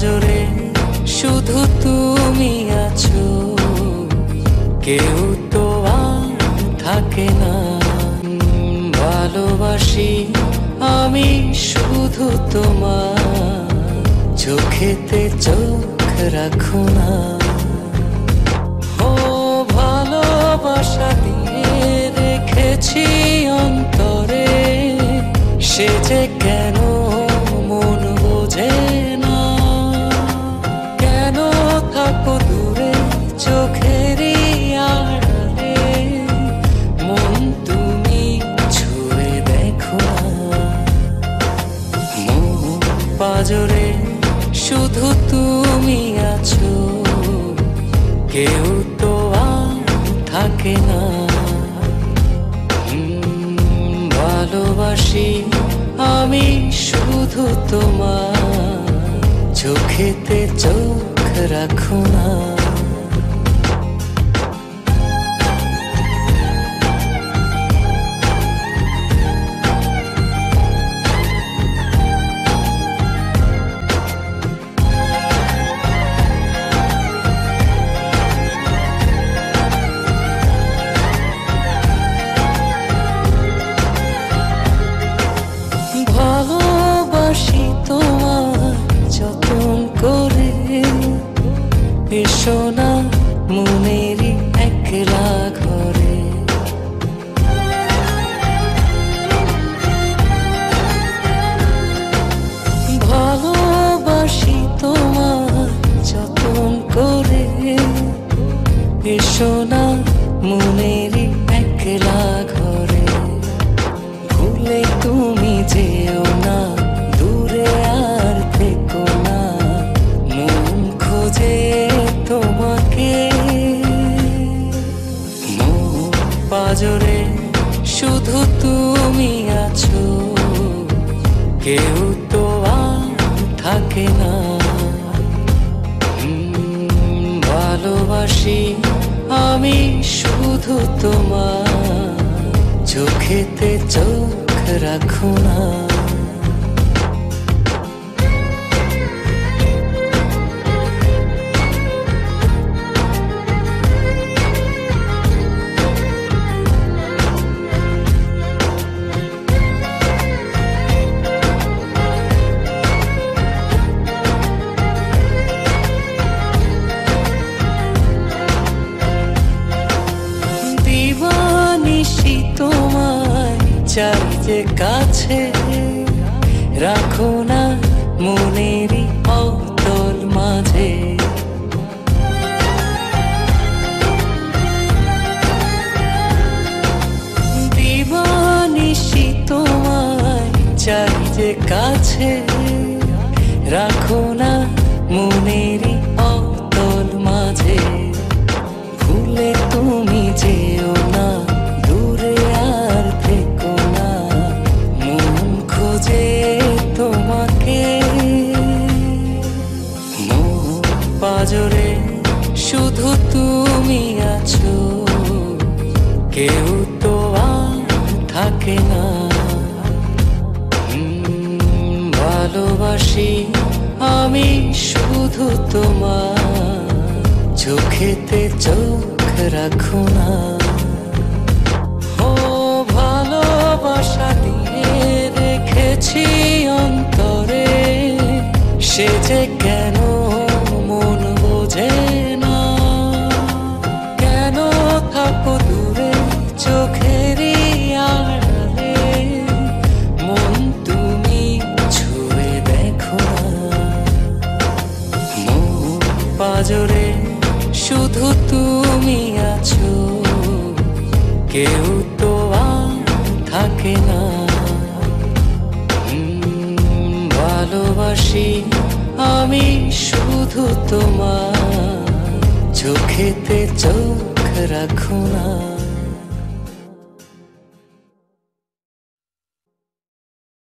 পাজরে শুধু তুমি আছো, কেউ তো আর থাকে না। ভালোবাসি আমি শুধু তোমার, চোখেতে চোখ রাখো না। ও ভালোবাসা দিয়ে রেখেছি অন্তরে, সে যে কেন মন বোঝে না। কেন থাকো দূরে চোখেরই আড়ালে, মন তুমি ছুঁয়ে দেখো না। মন পাজরে শুধু তুমি আছো, কেউ তো আর থাকে না। ভালোবাসি আমি শুধু তোমার, চোখেতে চোখ রাখো না। ভালোবাসি তোমার যতন করে, এসো না মনেরই একলা ঘরে। ভালোবাসি তোমার যতন করে, এসো না মনেরই একলা ঘরে। ভুলে তুমি যেও না, দূরে আর থেকো না, মন খোঁজে তোমাকে। মন পাজরে শুধু তুমি আছো, কেউ তো আর থাকে না। ভালোবাসি আমি শুধু তোমার, চোখেতে চোখ রাখো না। দিবানিশি তোমায় চাই যে কাছে, রাখো না মনেরই অতল মাঝে। দিবানিশি তোমায় চাই যে কাছে, রাখো না মনেরই অতল মাঝে। ভুলে তুমি যেও না, দূরে আর থেকো না, মন খোঁজে তোমাকে। মন পাজরে শুধু তুমি আছো, কেউ তো আর থাকে না। ভালোবাসি আমি শুধু তোমার, চোখেতে চোখ রাখো না। ও ভালোবাসা দিয়ে রেখেছি অন্তরে, সে যে কেন মন বোঝে না। কেন থাকো দূরে চোখেরই আড়ালে, মন তুমি ছুঁয়ে দেখো না। মন পাজরে শুধু তুমি আছো, কেউ তো আর থাকে না। ভালোবাসি আমি শুধু তোমার, চোখেতে চোখ রাখো না।